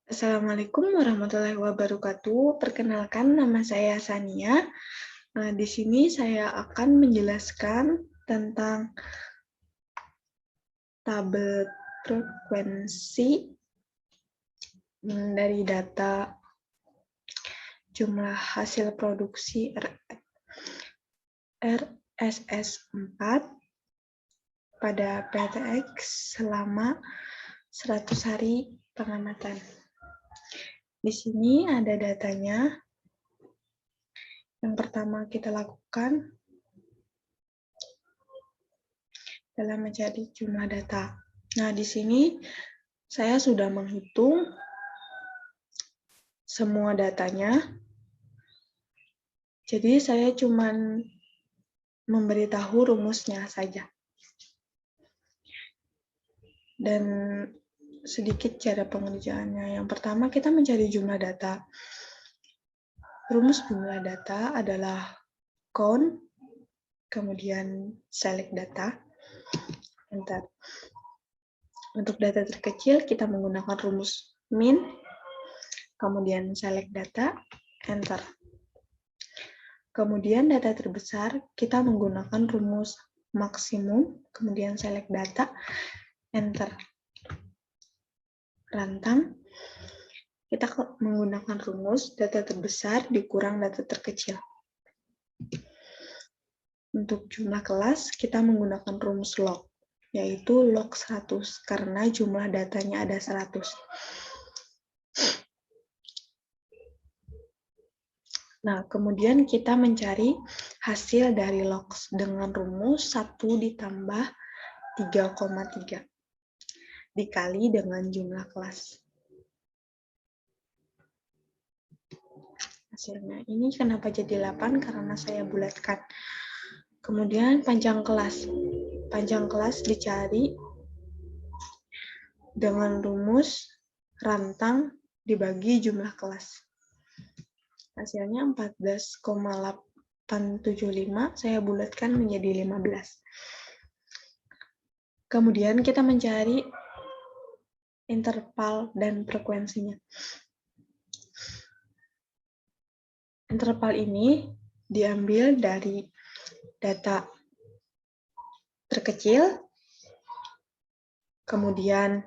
Assalamualaikum warahmatullahi wabarakatuh. Perkenalkan, nama saya Sania. Di sini saya akan menjelaskan tentang tabel frekuensi dari data jumlah hasil produksi RSS4 pada PTX selama 100 hari pengamatan. Di sini ada datanya. Yang pertama kita lakukan adalah mencari jumlah data. Nah, di sini saya sudah menghitung semua datanya. Jadi saya cuma memberitahu rumusnya saja. Dan sedikit cara pengerjaannya. Yang pertama kita mencari jumlah data. Rumus jumlah data adalah count, kemudian select data, enter. Untuk data terkecil kita menggunakan rumus min, kemudian select data, enter. Kemudian data terbesar kita menggunakan rumus maksimum, kemudian select data, enter. Rantang kita menggunakan rumus data terbesar dikurang data terkecil. Untuk jumlah kelas kita menggunakan rumus log, yaitu log 100 karena jumlah datanya ada 100. Nah, kemudian kita mencari hasil dari log dengan rumus 1 ditambah 3,3 dikali dengan jumlah kelas. Hasilnya ini kenapa jadi 8? Karena saya bulatkan. Kemudian panjang kelas. Panjang kelas dicari dengan rumus rantang dibagi jumlah kelas. Hasilnya 14,875, saya bulatkan menjadi 15. Kemudian kita mencari interval dan frekuensinya. Interval ini diambil dari data terkecil, kemudian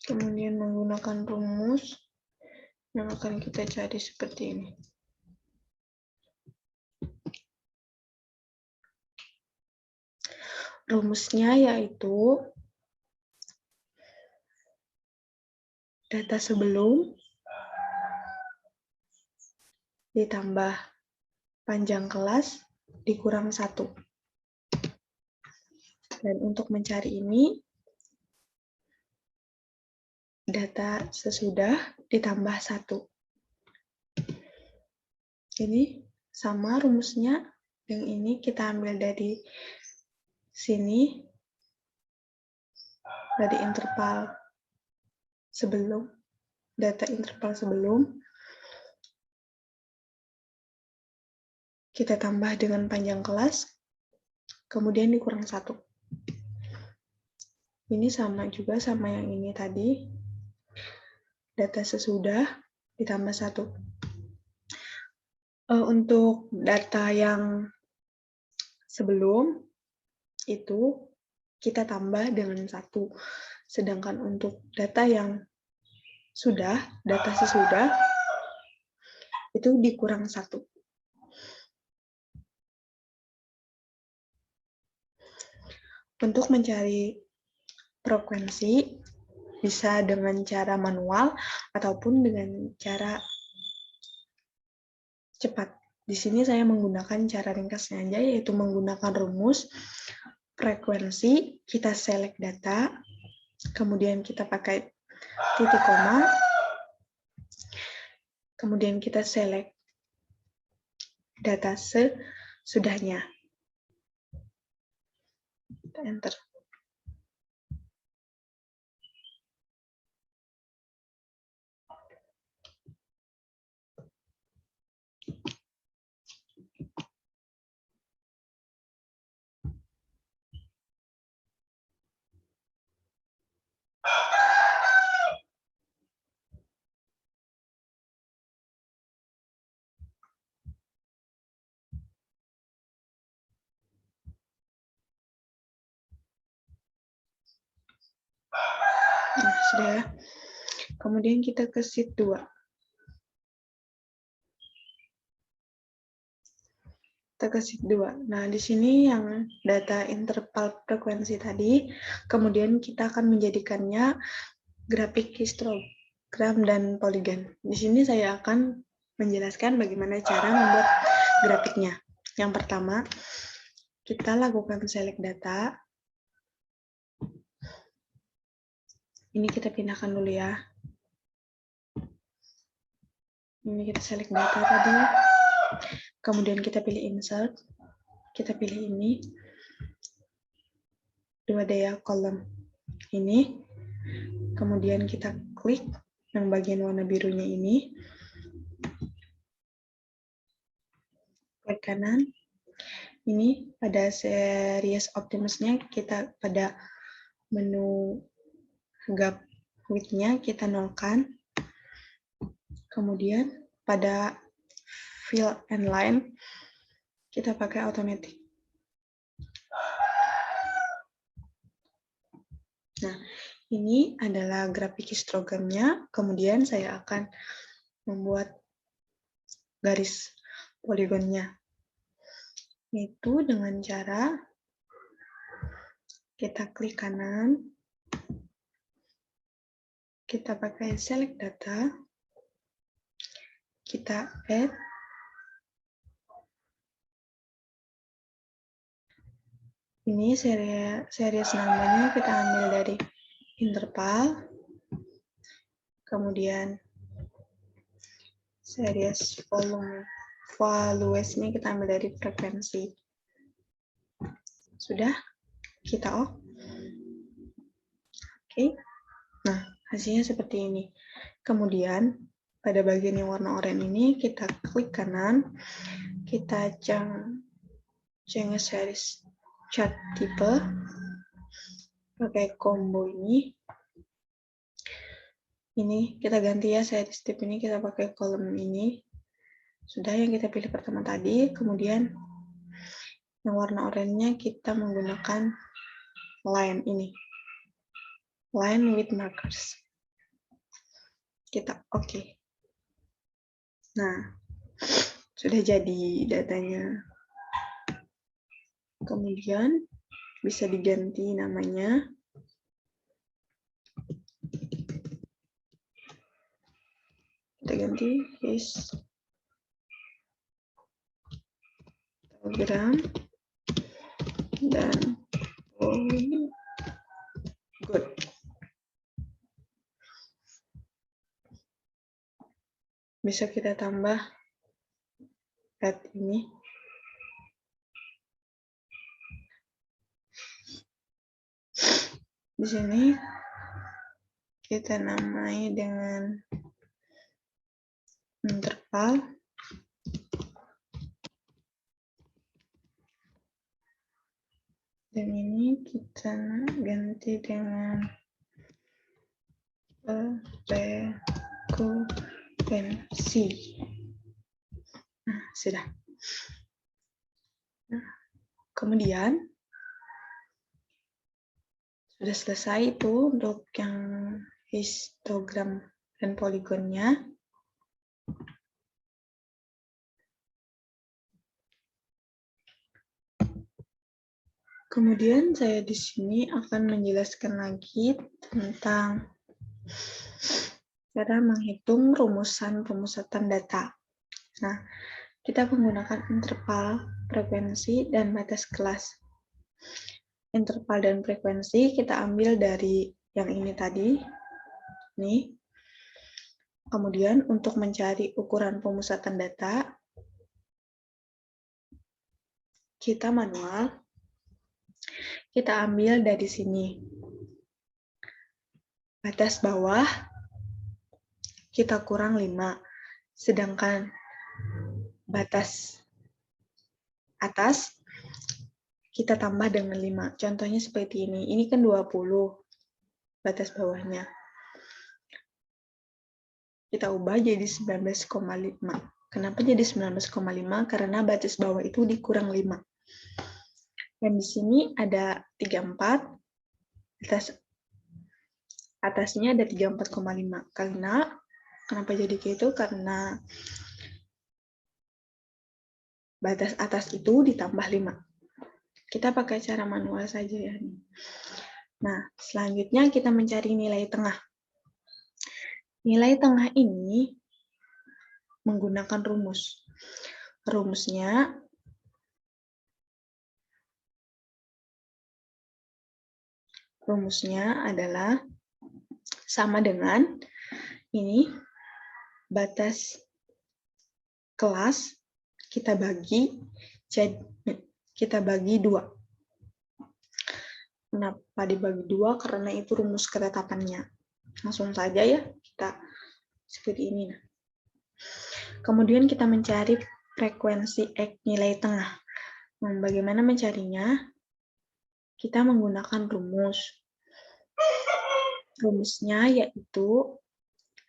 kemudian menggunakan rumus yang akan kita cari seperti ini. Rumusnya yaitu data sebelum ditambah panjang kelas dikurang 1. Dan untuk mencari ini, data sesudah ditambah 1. Ini sama rumusnya, yang ini kita ambil dari sini, dari interval sebelum, data interval sebelum, kita tambah dengan panjang kelas, kemudian dikurang 1. Ini sama juga sama yang ini tadi, data sesudah ditambah 1. Untuk data yang sebelum itu kita tambah dengan 1. Sedangkan untuk data yang sudah, data sesudah, itu dikurang 1. Untuk mencari frekuensi, bisa dengan cara manual ataupun dengan cara cepat. Di sini saya menggunakan cara ringkasnya aja, yaitu menggunakan rumus frekuensi, kita select data, kemudian kita pakai titik koma, kemudian kita select data sesudahnya. Enter. Sudah ya. Kemudian kita ke sheet 2. Kita ke sheet 2. Nah, di sini yang data interval frekuensi tadi, kemudian kita akan menjadikannya grafik histogram dan poligon. Di sini saya akan menjelaskan bagaimana cara membuat grafiknya. Yang pertama, kita lakukan select data. Ini kita pindahkan dulu ya. Ini kita select data tadi. Kemudian kita pilih insert. Kita pilih ini. 2 daya kolom ini. Kemudian kita klik yang bagian warna birunya ini. Klik kanan. Ini pada series Optimus-nya kita pada menu gap width-nya kita nolkan. Kemudian pada fill and line kita pakai automatic. Nah, ini adalah grafik histogramnya. Kemudian saya akan membuat garis poligonnya. Itu dengan cara kita klik kanan, kita pakai select data, kita add, ini series namanya kita ambil dari interval, kemudian series values-nya kita ambil dari frekuensi. Sudah? Kita off. Oke. Nah, hasilnya seperti ini. Kemudian, pada bagian yang warna oranye ini, kita klik kanan, kita change series chart type, pakai combo ini. Ini kita ganti ya, series type ini kita pakai kolom ini. Sudah yang kita pilih pertama tadi, kemudian yang warna oranye kita menggunakan line ini. Line with markers. Kita oke. Nah, sudah jadi datanya. Kemudian bisa diganti namanya. Kita ganti histogram dan polygon. Bisa kita tambah red ini. Di sini kita namai dengan interval. Dan ini kita ganti dengan frekuensi. Nah, sudah. Nah, kemudian sudah selesai itu untuk yang histogram dan poligonnya. Kemudian saya di sini akan menjelaskan lagi tentang cara menghitung rumusan pemusatan data. Nah, kita menggunakan interval, frekuensi, dan batas kelas. Interval dan frekuensi kita ambil dari yang ini tadi. Nih. Kemudian untuk mencari ukuran pemusatan data, kita manual. Kita ambil dari sini. Batas bawah, kita kurang 5. Sedangkan batas atas, kita tambah dengan 5. Contohnya seperti ini. Ini kan 20 batas bawahnya. Kita ubah jadi 19,5. Kenapa jadi 19,5? Karena batas bawah itu dikurang 5. Dan di sini ada 34, batas atasnya ada 34,5. Karena kenapa jadi gitu? Karena batas atas itu ditambah 5. Kita pakai cara manual saja ya. Nah, selanjutnya kita mencari nilai tengah. Nilai tengah ini menggunakan rumus. Rumusnya adalah sama dengan ini batas kelas kita bagi 2. Kenapa dibagi 2? Karena itu rumus ketetapannya. Langsung saja ya kita seperti ini. Kemudian kita mencari frekuensi X nilai tengah. Nah, bagaimana mencarinya? Kita menggunakan rumus. Rumusnya yaitu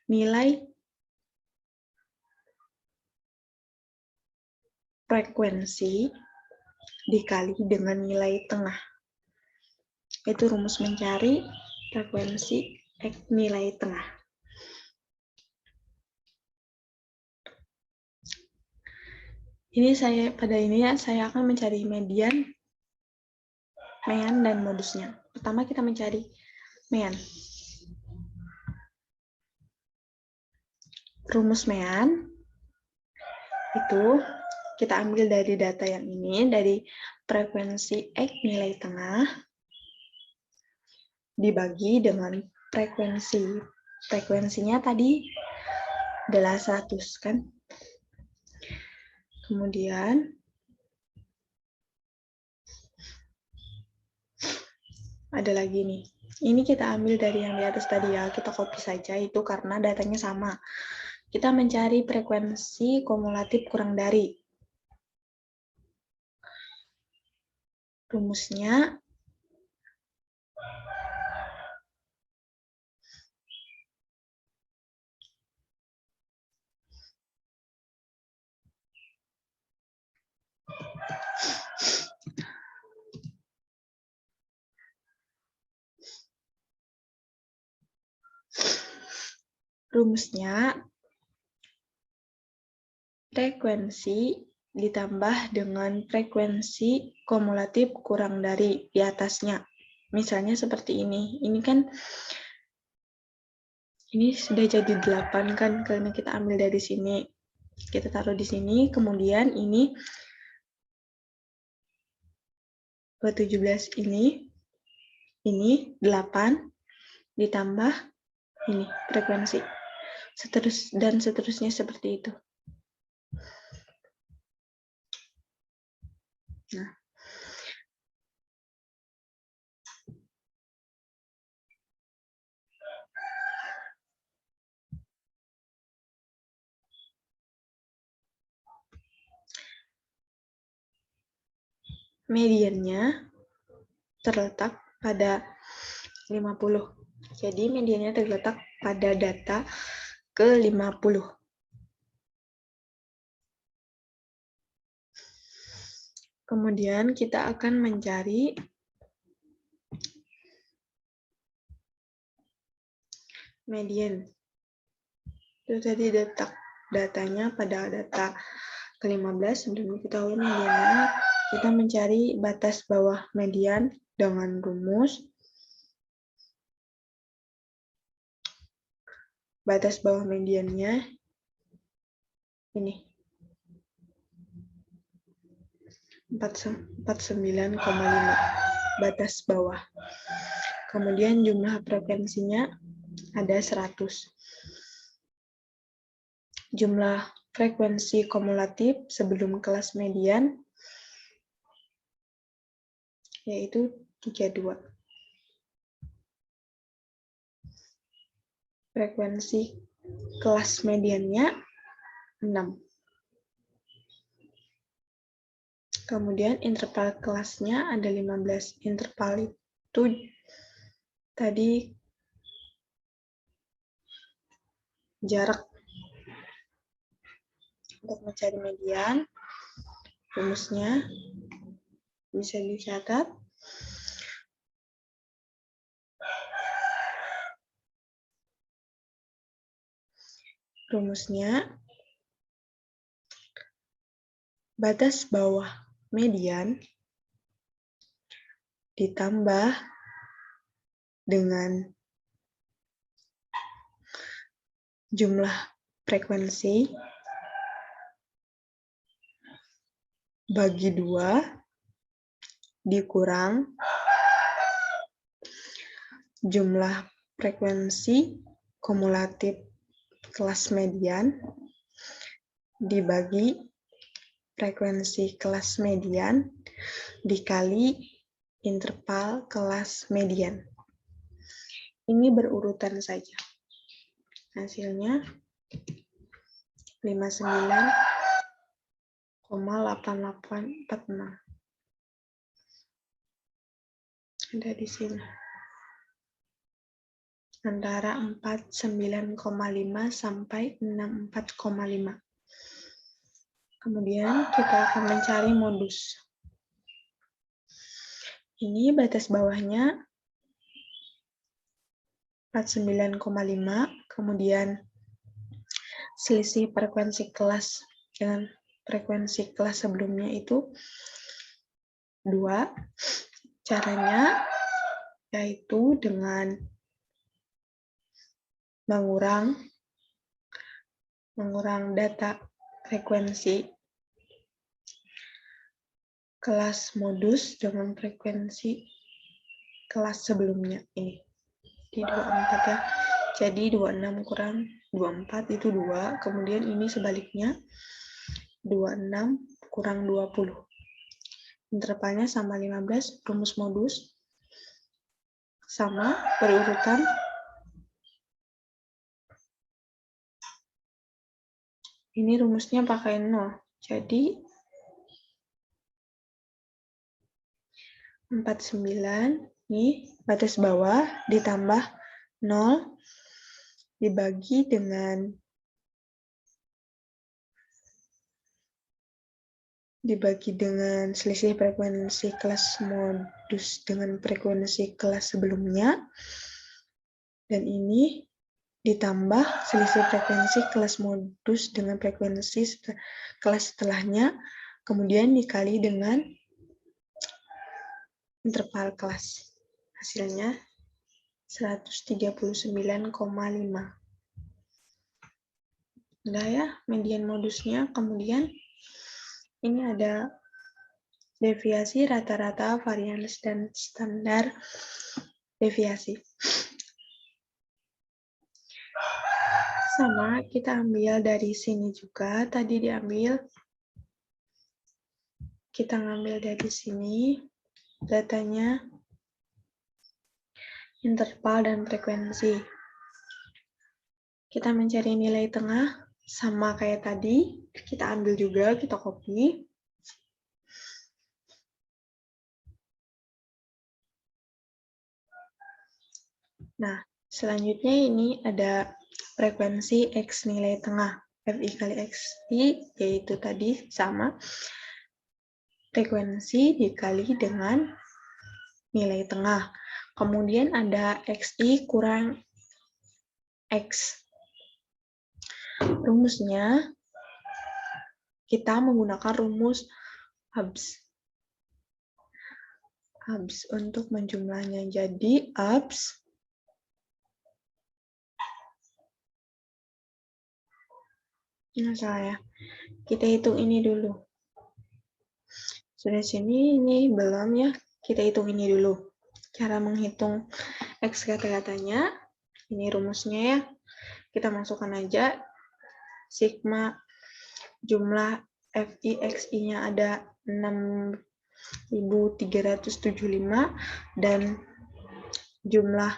nilai frekuensi dikali dengan nilai tengah. Itu rumus mencari frekuensi X nilai tengah. Pada ini saya akan mencari median, mean, dan modusnya. Pertama kita mencari mean. Rumus mean itu kita ambil dari data yang ini, dari frekuensi X nilai tengah dibagi dengan frekuensi. Frekuensinya tadi adalah 100 kan? Kemudian ada lagi nih. Ini kita ambil dari yang di atas tadi ya, kita copy saja itu karena datanya sama. Kita mencari frekuensi kumulatif kurang dari. Rumusnya frekuensi ditambah dengan frekuensi kumulatif kurang dari di atasnya. Misalnya seperti ini. Ini sudah jadi 8 kan, karena kita ambil dari sini. Kita taruh di sini, kemudian ini 17 ini 8 ditambah ini frekuensi. Dan seterusnya seperti itu. Nah, mediannya terletak pada 50. Jadi mediannya terletak pada data ke-50. Kemudian kita akan mencari median. Itu tadi datanya pada data ke-15. Sebelum kita tahu mediannya, kita mencari batas bawah median dengan rumus. Batas bawah mediannya ini 49,5 batas bawah. Kemudian jumlah frekuensinya ada 100. Jumlah frekuensi kumulatif sebelum kelas median yaitu 32. Frekuensi kelas mediannya 6. Kemudian interval kelasnya ada 15. Interval itu tadi jarak untuk mencari median. Rumusnya bisa dicatat. Rumusnya, batas bawah median ditambah dengan jumlah frekuensi bagi 2 dikurang jumlah frekuensi kumulatif kelas median dibagi frekuensi kelas median dikali interval kelas median. Ini berurutan saja. Hasilnya 59,8846. Ada di sini. Antara 49,5 sampai 64,5. Kemudian kita akan mencari modus. Ini batas bawahnya 49,5, kemudian selisih frekuensi kelas dengan frekuensi kelas sebelumnya itu 2. Caranya yaitu dengan mengurangi data frekuensi kelas modus dengan frekuensi kelas sebelumnya ini di 24 ya. Jadi 26 kurang 24 itu 2, kemudian ini sebaliknya 26 kurang 20. Intervalnya sama 15, rumus modus sama berurutan. Ini rumusnya pakai 0. Jadi 49 ini batas bawah ditambah 0 dibagi dengan selisih frekuensi kelas modus dengan frekuensi kelas sebelumnya, dan ini ditambah selisih frekuensi kelas modus dengan frekuensi kelas setelahnya, kemudian dikali dengan interval kelas. Hasilnya 139,5. Udah ya, median modusnya. Kemudian ini ada deviasi, rata-rata, varians, dan standar deviasi. Sama, kita ambil dari sini juga. Tadi diambil, kita ngambil dari sini datanya, interval dan frekuensi. Kita mencari nilai tengah, sama kayak tadi. Kita ambil juga, kita copy. Nah, selanjutnya ini ada frekuensi X nilai tengah. FI kali XI, yaitu tadi sama. Frekuensi dikali dengan nilai tengah. Kemudian ada XI kurang X. Rumusnya, kita menggunakan rumus ABS. ABS untuk menjumlahnya. Jadi, ABS ini salah ya. Kita hitung ini dulu. Sudah sini, ini belum ya. Kita hitung ini dulu. Cara menghitung X kata-katanya. Ini rumusnya ya. Kita masukkan aja. Sigma jumlah FI/XI-nya ada 6.375 dan jumlah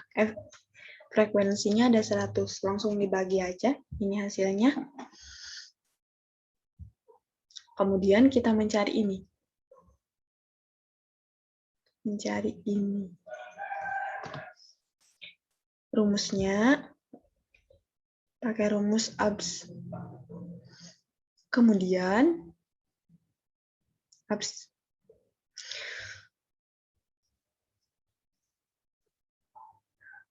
frekuensinya ada 100. Langsung dibagi aja. Ini hasilnya. Kemudian kita mencari ini. Rumusnya pakai rumus ABS. Kemudian ABS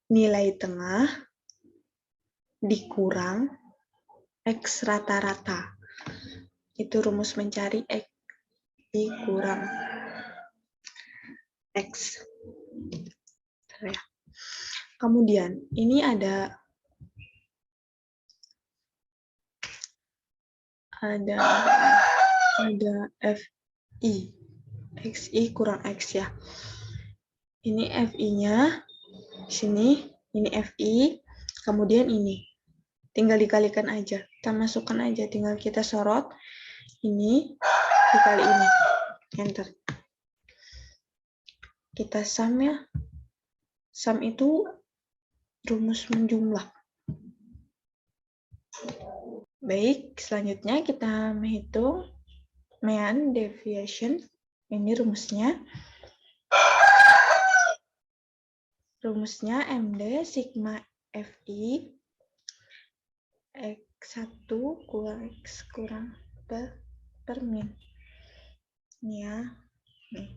nilai tengah dikurang X rata-rata. Itu rumus mencari I kurang X. Kemudian, ini ada FI. XI kurang X ya. Ini FI-nya, sini, ini FI, kemudian ini. Tinggal dikalikan aja. Kita masukkan aja, tinggal kita sorot. Ini dikali ini. Enter. Kita sum ya. Sum itu rumus menjumlah. Baik, selanjutnya kita menghitung mean deviation. Ini rumusnya. Rumusnya MD sigma FI X1 kurang X kurang per min. Ini ya. Nih.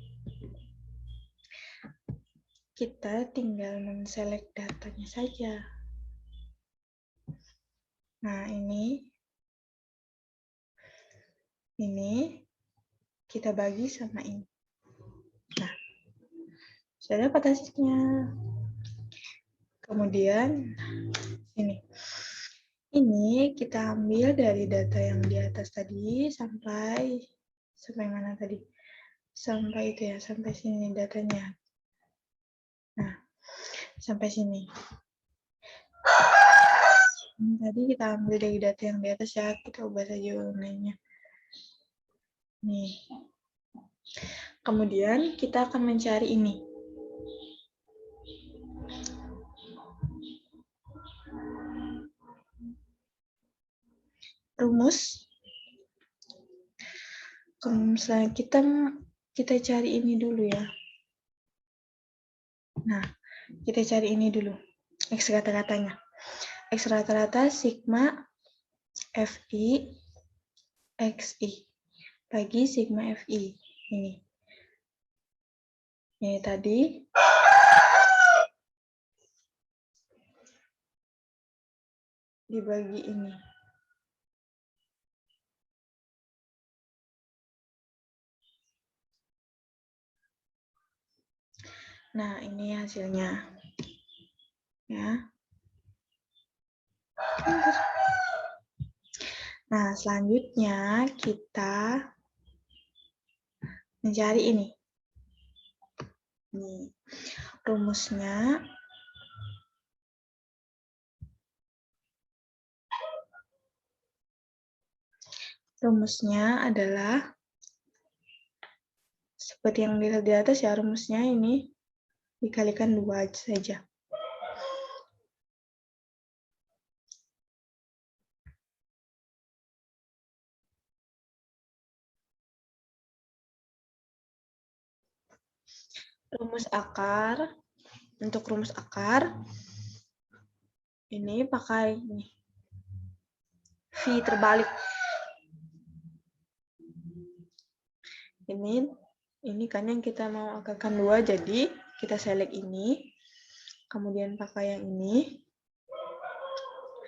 Kita tinggal men-select datanya saja. Nah, ini kita bagi sama ini. Nah, sudah dapat hasilnya. Kemudian ini kita ambil dari data yang di atas tadi sampai mana tadi? Sampai itu ya, sampai sini datanya. Nah, sampai sini. Tadi kita ambil dari data yang di atas ya, kita ubah saja warnanya. Nih. Kemudian kita akan mencari ini. Rumus. Misalnya kita cari ini dulu ya. Nah, kita cari ini dulu. X rata-ratanya. X rata-rata sigma FI XI bagi sigma FI. Ini tadi dibagi ini. Nah, ini hasilnya. Ya. Nah, selanjutnya kita mencari ini. Nih, rumusnya adalah seperti yang dilihat di atas ya, rumusnya ini dikalikan 2 saja. Rumus akar, untuk rumus akar, ini pakai V terbalik. Ini kan yang kita mau akarkan 2, jadi kita select ini, kemudian pakai yang ini,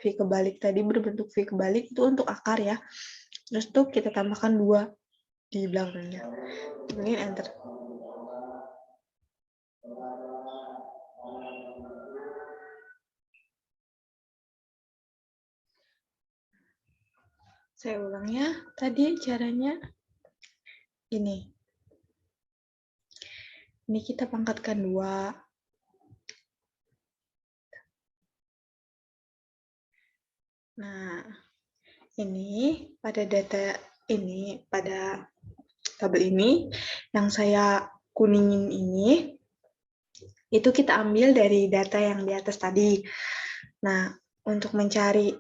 V kebalik tadi berbentuk V kebalik, itu untuk akar ya. Terus tuh kita tambahkan 2 di belakangnya. Kemudian enter. Saya ulang ya, tadi caranya ini. Ini kita pangkatkan 2. Nah, ini pada data ini, pada tabel ini, yang saya kuningin ini, itu kita ambil dari data yang di atas tadi. Nah, untuk mencari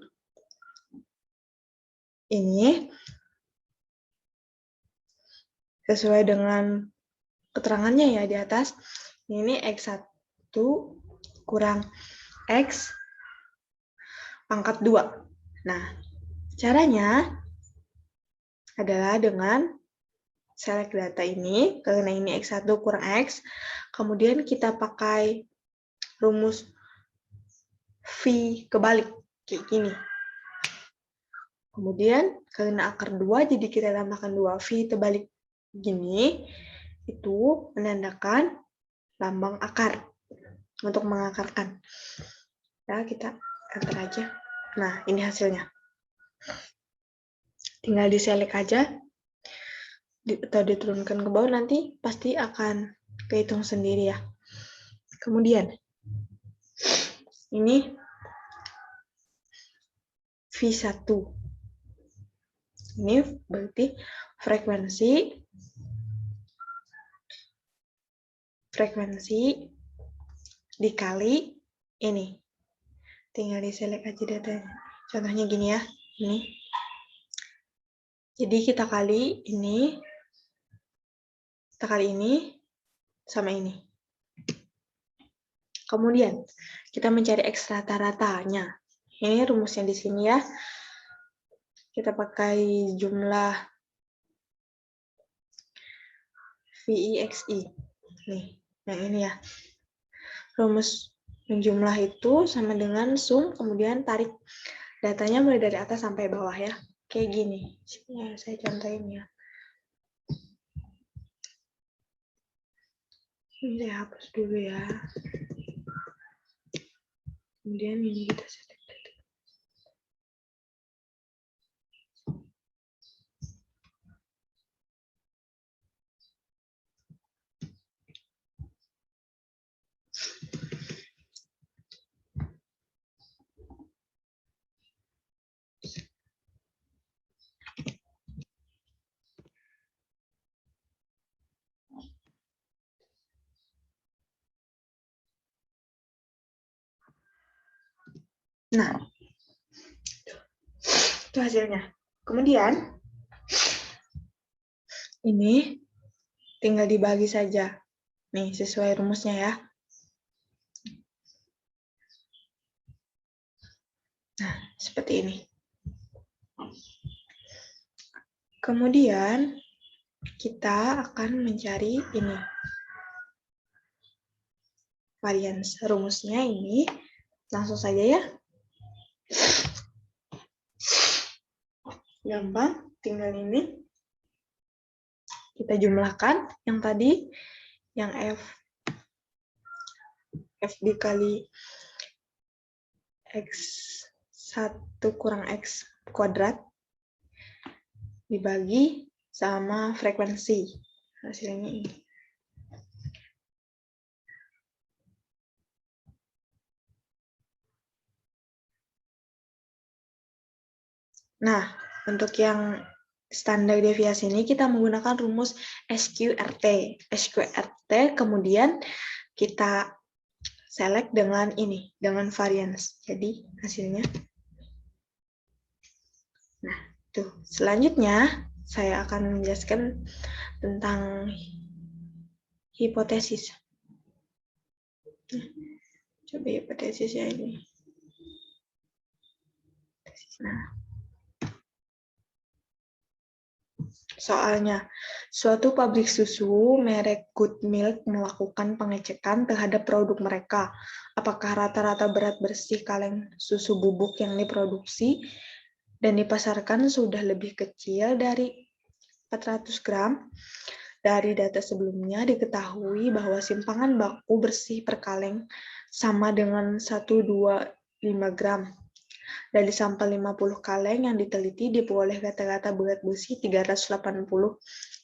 ini, sesuai dengan keterangannya ya di atas, ini X1 kurang X pangkat 2. Nah, caranya adalah dengan select data ini, karena ini X1 kurang X, kemudian kita pakai rumus V kebalik, kayak gini. Kemudian karena akar 2, jadi kita tambahkan 2V terbalik gini, itu menandakan lambang akar untuk mengakarkan. Ya, kita enter aja. Nah, ini hasilnya. Tinggal diselect aja, atau diturunkan ke bawah, nanti pasti akan kehitung sendiri ya. Kemudian, ini V1. Ini berarti frekuensi dikali ini. Tinggal diselect aja datanya. Contohnya gini ya, ini. Jadi kita kali ini sama ini. Kemudian kita mencari X rata-ratanya. Ini rumusnya di sini ya. Kita pakai jumlah VIXI. Nih, yang ini ya. Rumus menjumlah itu sama dengan sum, kemudian tarik datanya mulai dari atas sampai bawah ya. Kayak gini. Ya, saya contohin ya. Ini saya hapus dulu ya. Kemudian ini kita select. Nah, itu hasilnya. Kemudian, ini tinggal dibagi saja. Nih, sesuai rumusnya ya. Nah, seperti ini. Kemudian, kita akan mencari ini. Varians rumusnya ini. Langsung saja ya. Gampang, tinggal ini. Kita jumlahkan yang tadi, yang F dikali X1 kurang X kuadrat dibagi sama frekuensi. Hasilnya ini. Nah, untuk yang standar deviasi ini kita menggunakan rumus SQRT. SQRT kemudian kita select dengan ini, dengan variance. Jadi hasilnya. Nah, tuh. Selanjutnya saya akan menjelaskan tentang hipotesis. Coba hipotesisnya ini. Nah, soalnya, suatu pabrik susu merek Good Milk melakukan pengecekan terhadap produk mereka. Apakah rata-rata berat bersih kaleng susu bubuk yang diproduksi dan dipasarkan sudah lebih kecil dari 400 gram? Dari data sebelumnya diketahui bahwa simpangan baku bersih per kaleng sama dengan 125 gram. Dari sampel 50 kaleng yang diteliti diperoleh rata-rata berat bersih 380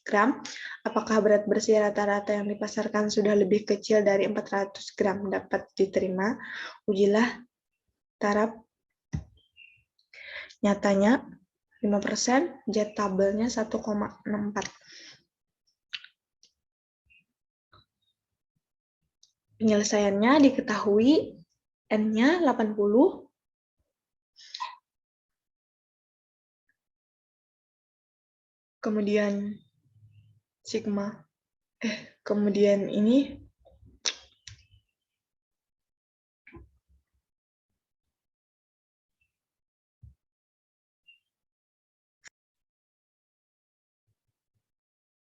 gram. Apakah berat bersih rata-rata yang dipasarkan sudah lebih kecil dari 400 gram dapat diterima? Ujilah taraf. Nyatanya 5%, jet tabelnya 1,64. Penyelesaiannya diketahui N-nya 80, kemudian sigma, kemudian ini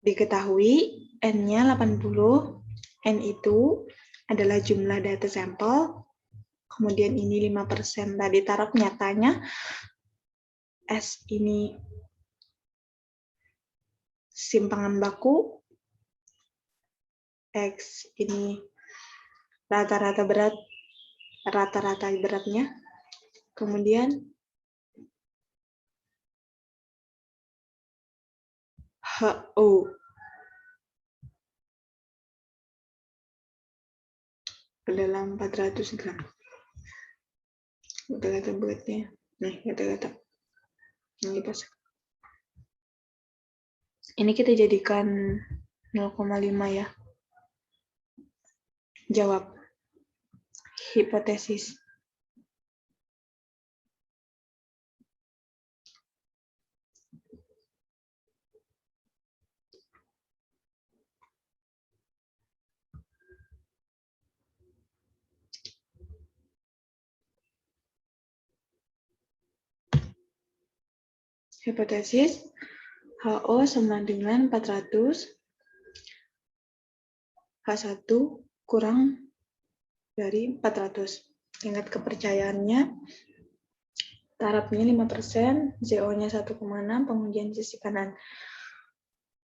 diketahui N-nya 80, N itu adalah jumlah data sampel, kemudian ini 5% tadi taraf nyatanya S ini simpangan baku, X ini rata-rata beratnya, kemudian HO adalah 400 gram. Kata-kata buatnya, nih kata-kata. Ini kita jadikan 0,5 ya. Jawab. Hipotesis. Hipotesis HO sama dengan 400, H1 kurang dari 400. Tingkat kepercayaannya, tarafnya 5%, ZO-nya 1,6, pengujian sisi kanan.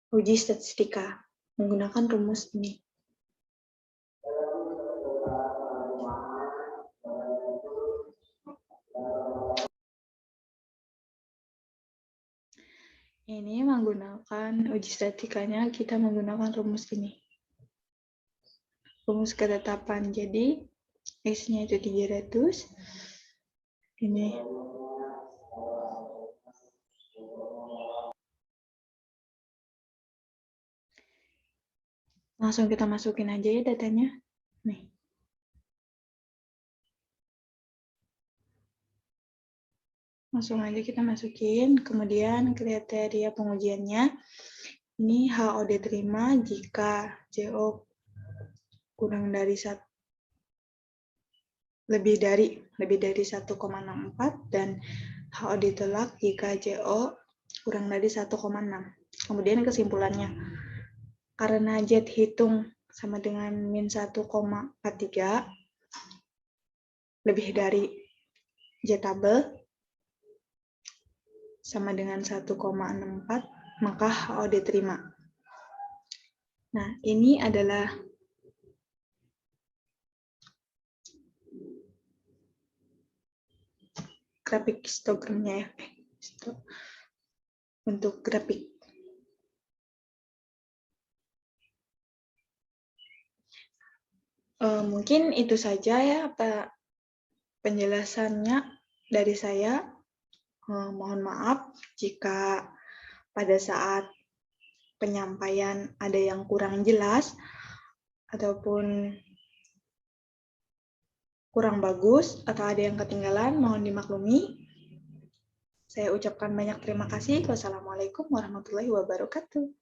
Uji statistika menggunakan rumus ini. Ini menggunakan uji statistikanya, kita menggunakan rumus ini. Rumus ketetapan. Jadi, X-nya itu 300. Ini. Langsung kita masukin aja ya datanya. Nih. Langsung aja kita masukin, kemudian kriteria pengujiannya. Ini HO diterima jika JO kurang dari lebih dari 1,64 dan HO ditolak jika JO kurang dari 1,6. Kemudian kesimpulannya, karena Z hitung sama dengan min 1,43 lebih dari Z tabel sama dengan 1,64, maka HO diterima. Nah, ini adalah grafik histogramnya ya. Untuk grafik. Mungkin itu saja ya penjelasannya dari saya. Mohon maaf jika pada saat penyampaian ada yang kurang jelas ataupun kurang bagus atau ada yang ketinggalan, mohon dimaklumi. Saya ucapkan banyak terima kasih. Wassalamualaikum warahmatullahi wabarakatuh.